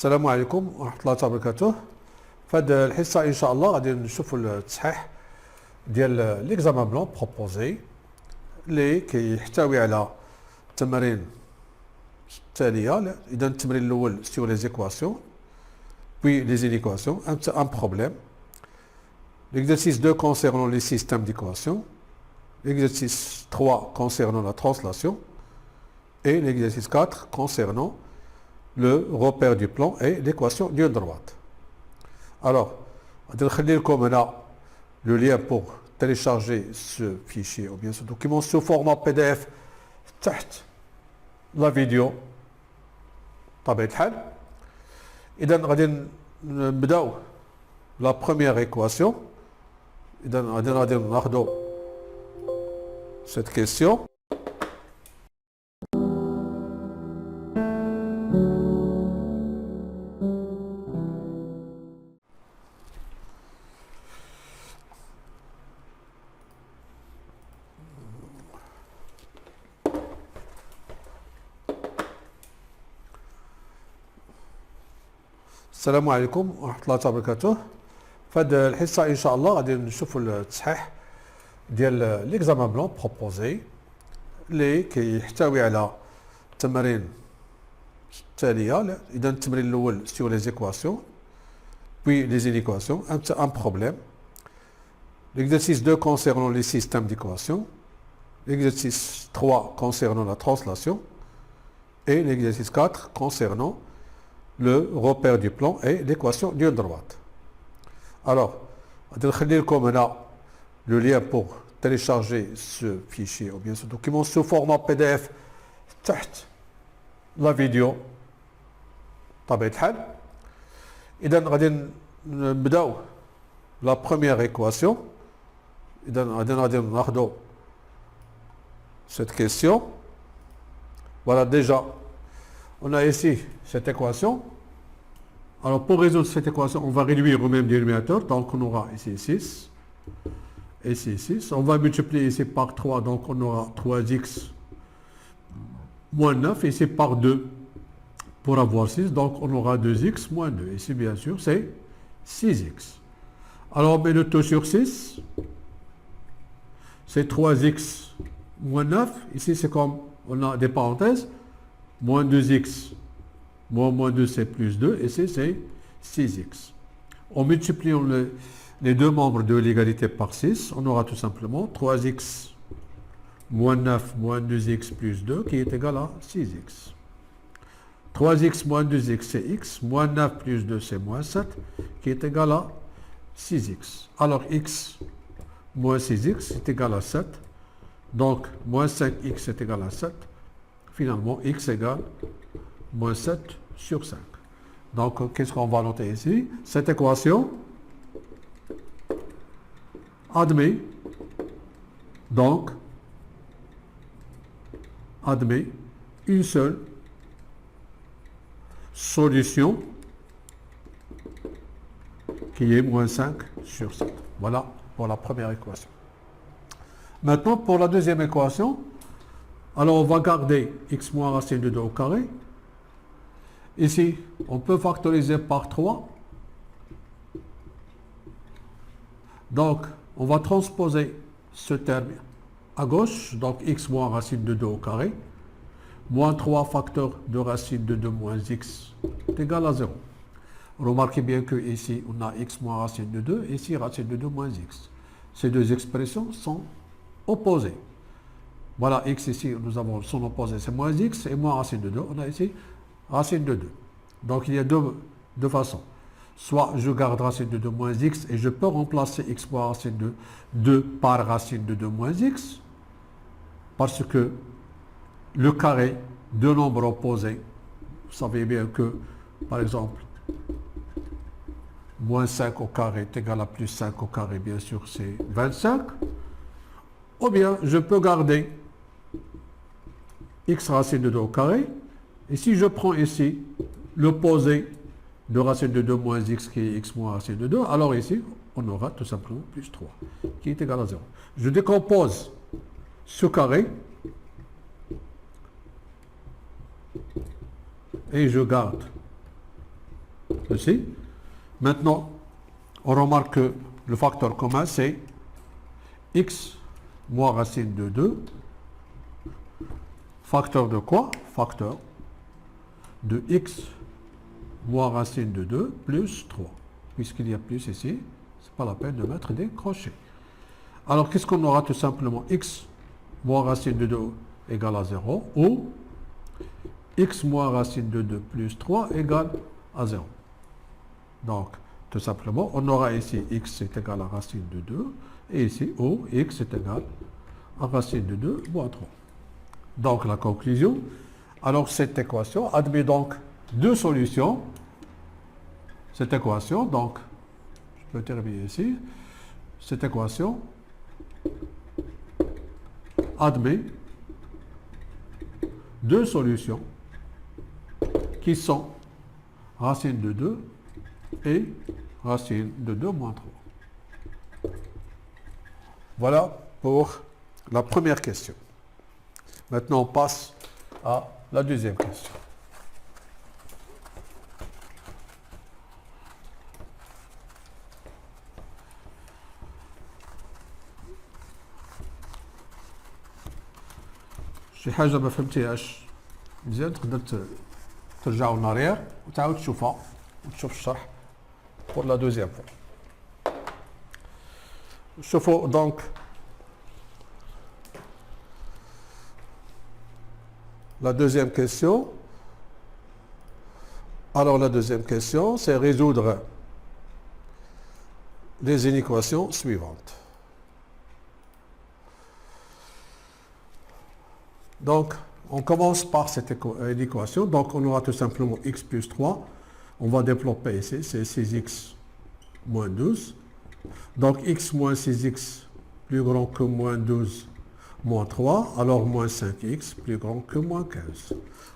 السلام عليكم ورحمة الله تعالى وبركاته. في هذه الحصة إن شاء الله غادي نشوفوا التصحيح ديال ليكزامان بلون بروبوزي اللي كيحتوي على التمارين التالية. إذا التمرين الأول سيغ لي زيكواسيون puis les inéquations, un problème. L'exercice 2 concernant les systèmes d'équations, l'exercice 3 concernant la translation et l'exercice 4 concernant le repère du plan et l'équation d'une droite. Alors, on va le lien pour télécharger ce fichier ou bien ce document sous format PDF تحت la vidéo. طبيعة الحال. إذا غادي نبداو la première équation. إذا غادي ناخذوا cette question. السلام عليكم ورحمة الله تعالى وبركاته. في هذه الحصة إن شاء الله غادي نشوفوا التصحيح ديال ليكزامان بلون بروبوزي اللي كيحتوي على التمارين التالية. إذا التمرين الأول سيغ لي زيكواسيون puis les inéquations, un problème. L'exercice 2 concernant les systèmes d'équations, l'exercice 3 concernant la translation et l'exercice 4 concernant le repère du plan et l'équation d'une droite. Alors, on va le lien pour télécharger ce fichier ou bien ce document sous format PDF تحت la vidéo. طبيعة الحال. إذا غادي نبداو la première équation. إذا غادي ناخذوا cette question. Voilà, déjà on a ici cette équation. Alors pour résoudre cette équation, on va réduire au même dénominateur. Donc on aura ici 6. Ici 6. On va multiplier ici par 3. Donc on aura 3x moins 9. Ici par 2 pour avoir 6. Donc on aura 2x moins 2. Ici bien sûr c'est 6x. Alors on met le tout sur 6. C'est 3x moins 9. Ici c'est comme on a des parenthèses. Moins 2x, moins 2 c'est plus 2, et ici c'est 6x. En multipliant les deux membres de l'égalité par 6, on aura tout simplement 3x moins 9 moins 2x plus 2 qui est égal à 6x. 3x moins 2x c'est x, moins 9 plus 2 c'est moins 7 qui est égal à 6x. Alors x moins 6x est égal à 7, donc moins 5x est égal à 7. Finalement, x égale moins 7 sur 5. Donc, qu'est-ce qu'on va noter ici? Cette équation admet une seule solution qui est moins 5 sur 7. Voilà pour la première équation. Maintenant, pour la deuxième équation, alors on va garder x moins racine de 2 au carré. Ici, on peut factoriser par 3. Donc, on va transposer ce terme à gauche. Donc, x moins racine de 2 au carré. Moins 3 facteur de racine de 2 moins x est égal à 0. Remarquez bien que ici, on a x moins racine de 2. Ici, racine de 2 moins x. Ces deux expressions sont opposées. Voilà, x ici, nous avons son opposé, c'est moins x, et moins racine de 2. On a ici racine de 2. Donc, il y a deux façons. Soit je garde racine de 2 moins x, et je peux remplacer x moins racine de 2 par racine de 2 moins x, parce que le carré de nombres opposés, vous savez bien que, par exemple, moins 5 au carré est égal à plus 5 au carré, bien sûr, c'est 25. Ou bien, je peux garder x racine de 2 au carré, et si je prends ici l'opposé de racine de 2 moins x qui est x moins racine de 2, alors ici on aura tout simplement plus 3 qui est égal à 0. Je décompose ce carré et je garde Ceci. Maintenant, on remarque que le facteur commun, c'est x moins racine de 2. Facteur de quoi? Facteur de x moins racine de 2 plus 3. Puisqu'il y a plus ici, ce n'est pas la peine de mettre des crochets. Alors, qu'est-ce qu'on aura tout simplement? X moins racine de 2 égale à 0 ou x moins racine de 2 plus 3 égale à 0. Donc, tout simplement, on aura ici x est égal à racine de 2 et ici ou x est égal à racine de 2 moins 3. Donc, la conclusion, alors cette équation admet donc deux solutions. Cette équation, donc, je peux terminer ici, cette équation admet deux solutions qui sont racine de 2 et racine de 2 moins 3. Voilà pour la première question. Maintenant, on passe à la deuxième question. شي حاجة ما فهمتيهاش مزيان تقدر ترجعوا للاريير وتعاود تشوفها وتشوف الشرح pour la deuxième fois. شوفوا donc la deuxième question. Alors la deuxième question, c'est résoudre les inéquations suivantes. Donc, on commence par cette équation. Donc, on aura tout simplement x plus 3. On va développer ici, c'est 6x moins 12. Donc, x moins 6x plus grand que moins 12 moins 3. Alors, moins 5x plus grand que moins 15.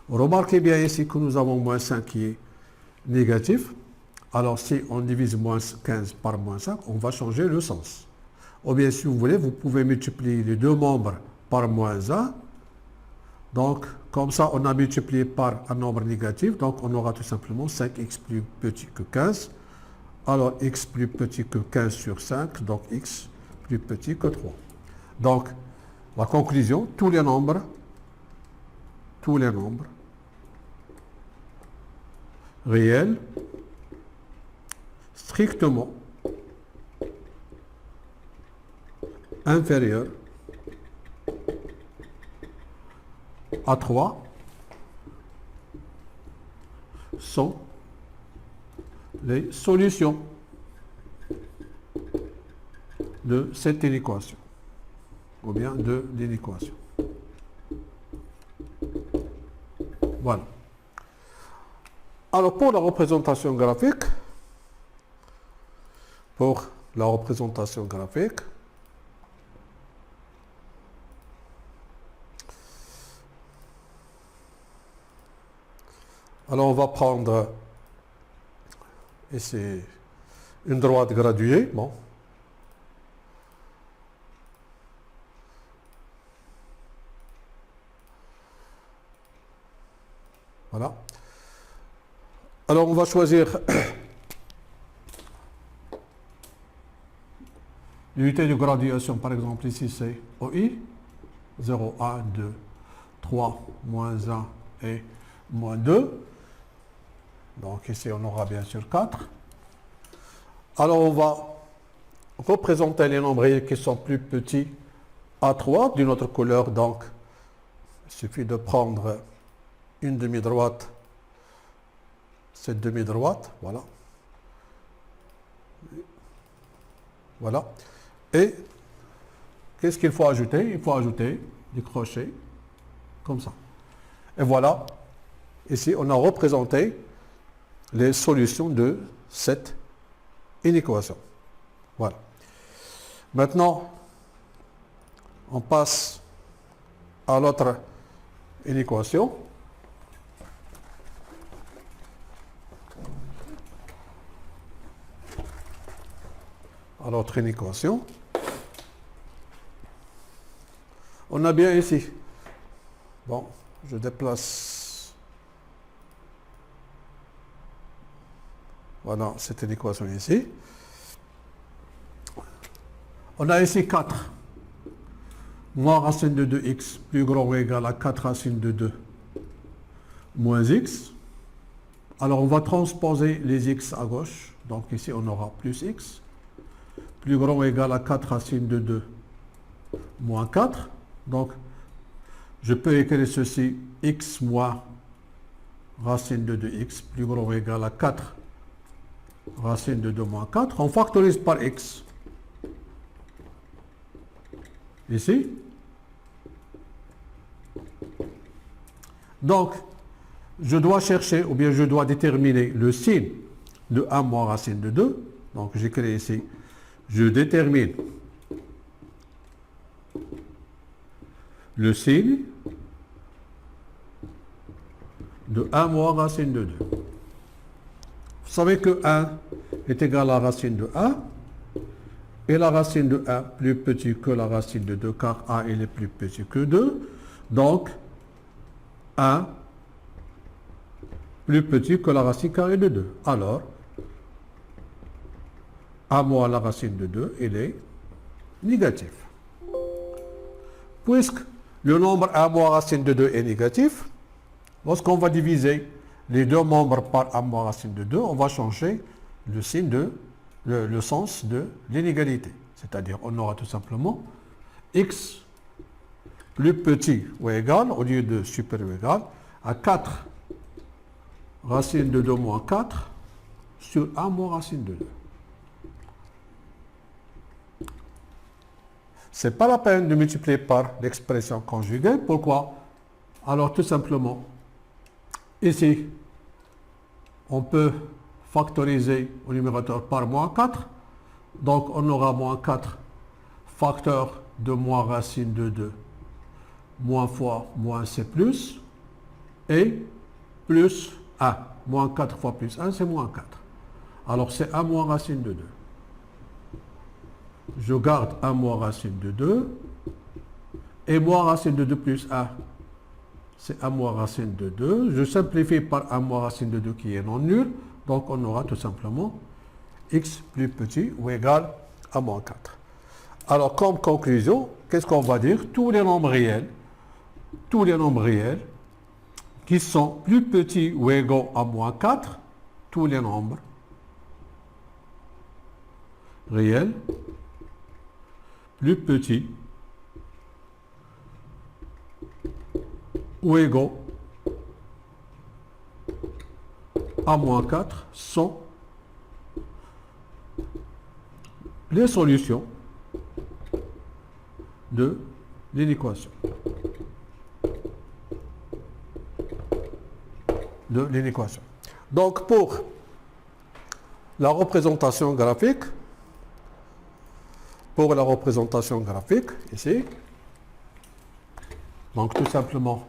Remarquez bien ici que nous avons moins 5 qui est négatif. Alors, si on divise moins 15 par moins 5, on va changer le sens. Ou bien, si vous voulez, vous pouvez multiplier les deux membres par moins 1. Donc, comme ça, on a multiplié par un nombre négatif. Donc, on aura tout simplement 5x plus petit que 15. Alors, x plus petit que 15 sur 5. Donc, x plus petit que 3. Donc, la conclusion, tous les nombres réels strictement inférieurs à 3 sont les solutions de cette inéquation ou bien de l'inéquation. Voilà. Alors pour la représentation graphique, alors on va prendre ici une droite graduée. Bon. Voilà. Alors on va choisir l'unité de graduation, par exemple ici c'est OI, 0, 1, 2, 3, moins 1 et moins 2. Donc ici on aura bien sûr 4. Alors on va représenter les nombres réels qui sont plus petits à 3 d'une autre couleur. Donc il suffit de prendre une demi-droite, cette demi-droite, voilà. Voilà. Et qu'est-ce qu'il faut ajouter? Il faut ajouter des crochets comme ça. Et voilà. Ici, on a représenté les solutions de cette inéquation. Voilà. Maintenant, on passe à l'autre inéquation. À l'autre inéquation. On a bien ici. Bon, je déplace Voilà, c'était l'équation ici. On a ici 4. Moins racine de 2x plus grand ou égal à 4 racines de 2 moins x. Alors on va transposer les x à gauche. Donc ici on aura plus x plus grand ou égal à 4 racines de 2 moins 4. Donc je peux écrire ceci x moins racine de 2x plus grand ou égal à 4 racine de 2 moins 4. On factorise par x. Ici. Donc, je dois chercher, ou bien je dois déterminer le signe de 1 moins racine de 2. Donc, j'écris ici, je détermine le signe de 1 moins racine de 2. Vous savez que 1 est égal à la racine de 1, et la racine de 1 plus petit que la racine de 2, car 1 il est plus petit que 2. Donc, 1 plus petit que la racine carrée de 2. Alors, 1 moins la racine de 2, il est négatif. Puisque le nombre 1 moins racine de 2 est négatif, lorsqu'on va diviser les deux membres par 1 moins racine de 2, on va changer le signe de le sens de l'inégalité. C'est-à-dire, on aura tout simplement x plus petit ou égal, au lieu de supérieur ou égal, à 4 racine de 2 moins 4 sur 1 moins racine de 2. Ce n'est pas la peine de multiplier par l'expression conjuguée. Pourquoi? Alors tout simplement, ici, on peut factoriser au numérateur par moins 4. Donc on aura moins 4 facteur de moins racine de 2, moins fois moins c plus, et plus 1. Moins 4 fois plus 1, c'est moins 4. Alors c'est 1 moins racine de 2. Je garde 1 moins racine de 2. Et moins racine de 2 plus 1, c'est 1 moins racine de 2. Je simplifie par 1 moins racine de 2 qui est non nul. Donc on aura tout simplement x plus petit ou égal à moins 4. Alors comme conclusion, qu'est-ce qu'on va dire? Tous les nombres réels qui sont plus petits ou égaux à moins 4, tous les nombres réels plus petits ou égaux à moins 4 sont les solutions de l'inéquation. Donc pour la représentation graphique, ici, donc tout simplement,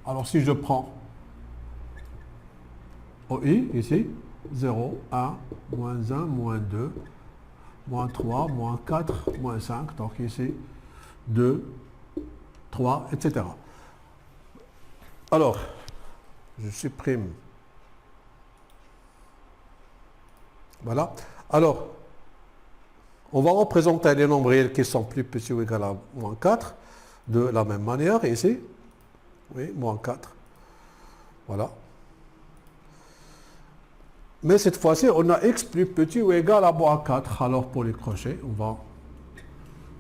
alors si je prends OI ici, 0, 1, moins 1, moins 2, moins 3, moins 4, moins 5, donc ici 2, 3, etc. Alors, je supprime. Voilà. Alors, on va représenter les nombres réels qui sont plus petits ou égaux à moins 4 de la même manière. Ici, oui, moins 4. Voilà. Mais cette fois-ci, on a x plus petit ou égal à moins 4. Alors, pour les crochets,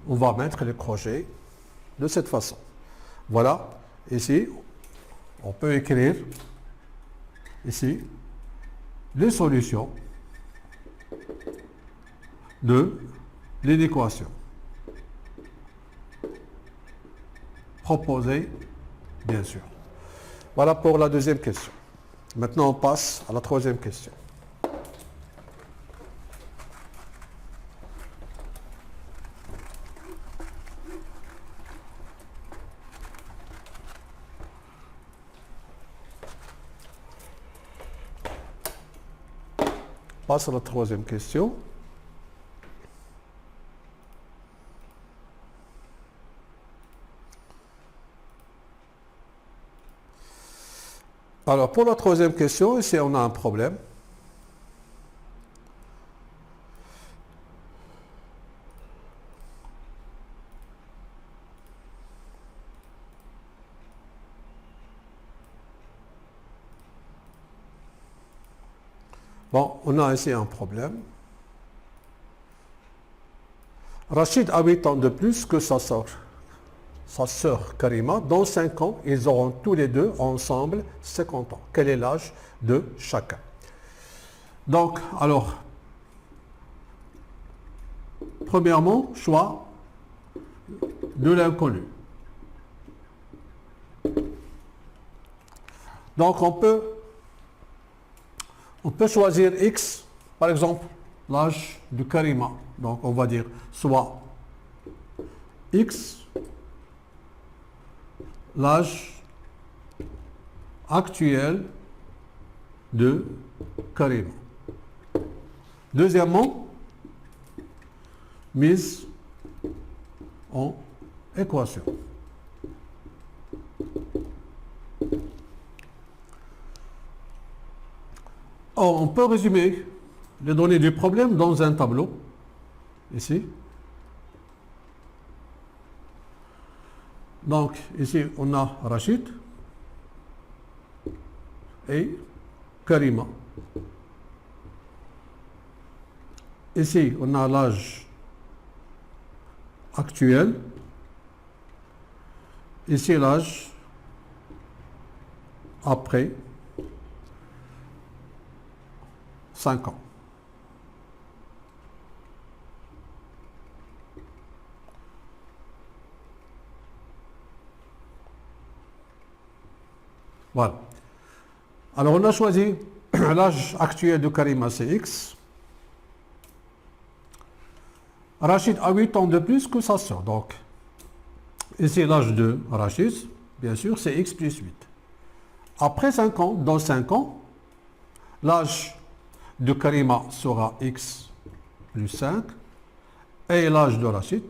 on va mettre les crochets de cette façon. Voilà. Ici, on peut écrire ici les solutions de l'inéquation proposée, bien sûr. Voilà pour la deuxième question. Maintenant, on passe à la troisième question. Passe à la troisième question. Alors, pour la troisième question, ici, on a un problème. Bon, on a ici un problème. Rachid a 8 ans de plus que sa sœur Karima. Dans 5 ans, ils auront tous les deux ensemble 50 ans. Quel est l'âge de chacun? Donc, alors, premièrement, choix de l'inconnu. Donc, on peut choisir X, par exemple, l'âge de Karima. Donc, on va dire soit X, l'âge actuel de Karima. Deuxièmement, mise en équation. Or, on peut résumer les données du problème dans un tableau, ici. Donc, ici, on a Rachid et Karima. Ici, on a l'âge actuel. Ici, l'âge après 5 ans. Voilà. Alors, on a choisi l'âge actuel de Karima, c'est X. Rachid a 8 ans de plus que sa sœur. Donc, ici, l'âge de Rachid, bien sûr, c'est X plus 8. Après 5 ans, dans 5 ans, l'âge de Karima sera X plus 5. Et l'âge de Rachid,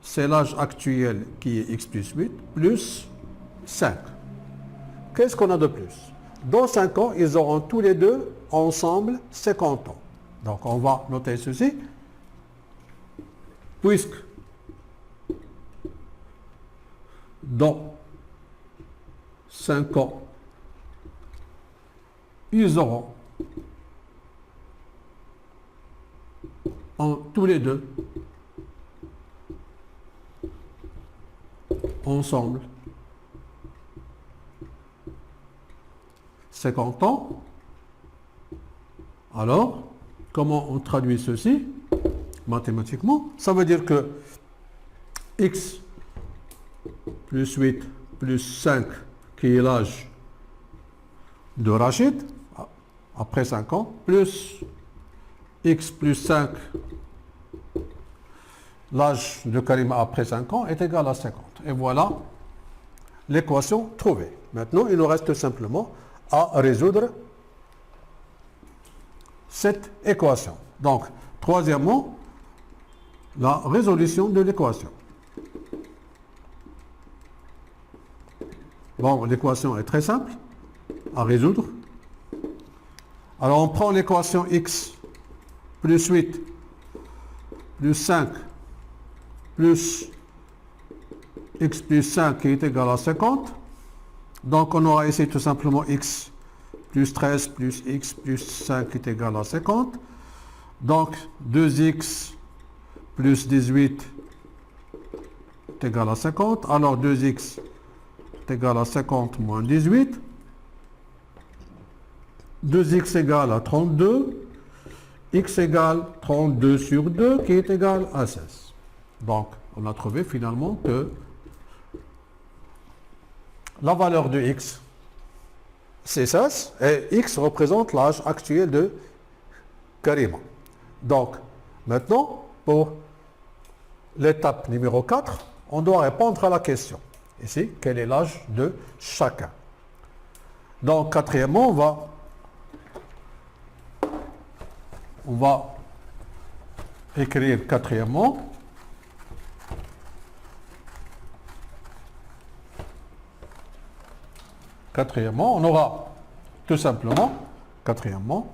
c'est l'âge actuel qui est X plus 8 plus 5. Qu'est-ce qu'on a de plus? Dans 5 ans, ils auront tous les deux ensemble 50 ans. Donc, on va noter ceci. Puisque dans 5 ans, ils auront tous les deux ensemble 50 ans. Alors, comment on traduit ceci mathématiquement? Ça veut dire que X plus 8 plus 5, qui est l'âge de Rachid, après 5 ans, plus X plus 5, l'âge de Karima après 5 ans, est égal à 50. Et voilà l'équation trouvée. Maintenant, il nous reste simplement à résoudre cette équation. Donc, troisièmement, la résolution de l'équation. Bon, l'équation est très simple à résoudre. Alors, on prend l'équation X plus 8 plus 5 plus X plus 5 qui est égal à 50. Donc, on aura ici tout simplement X plus 13 plus X plus 5 qui est égal à 50. Donc, 2X plus 18 est égal à 50. Alors, 2X est égal à 50 moins 18. 2X égale à 32. X égale 32 sur 2 qui est égal à 16. Donc, on a trouvé finalement que la valeur de X, c'est 16, et X représente l'âge actuel de Karima. Donc, maintenant, pour l'étape numéro 4, on doit répondre à la question. Ici, quel est l'âge de chacun? Donc, quatrièmement, on va écrire quatrièmement. Quatrièmement, on aura tout simplement, quatrièmement,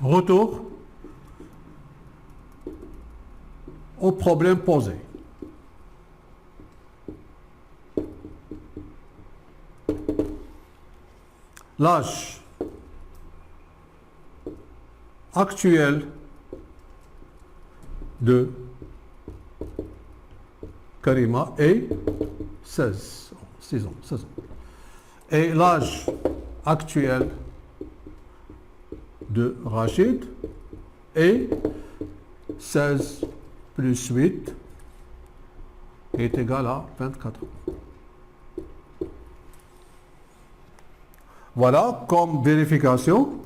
retour au problème posé. L'âge actuel de Karima est 16 ans. Et l'âge actuel de Rachid est 16 plus 8 est égal à 24 ans. Voilà, comme vérification,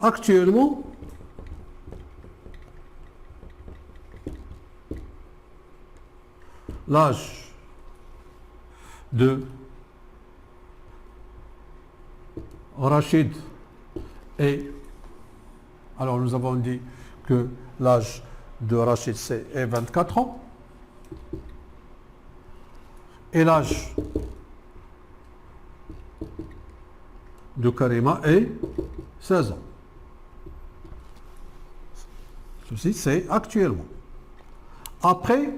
actuellement, l'âge de Rachid est, alors nous avons dit que l'âge de Rachid est 24 ans et l'âge de Karima est 16 ans. Ceci, c'est actuellement. Après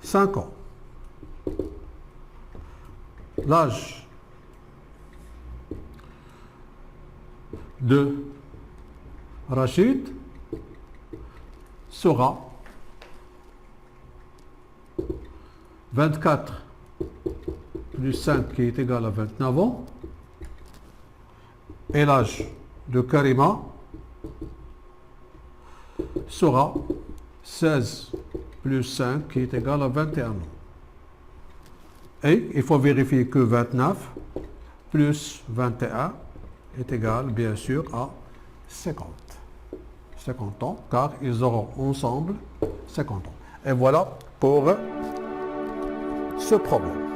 5 ans, l'âge de Rachid sera 24 plus 5 qui est égal à 29 ans et l'âge de Karima sera 16 plus 5 qui est égal à 21 ans. Et il faut vérifier que 29 plus 21 est égal bien sûr à 50. 50 ans, car ils auront ensemble 50 ans. Et voilà pour ce problème.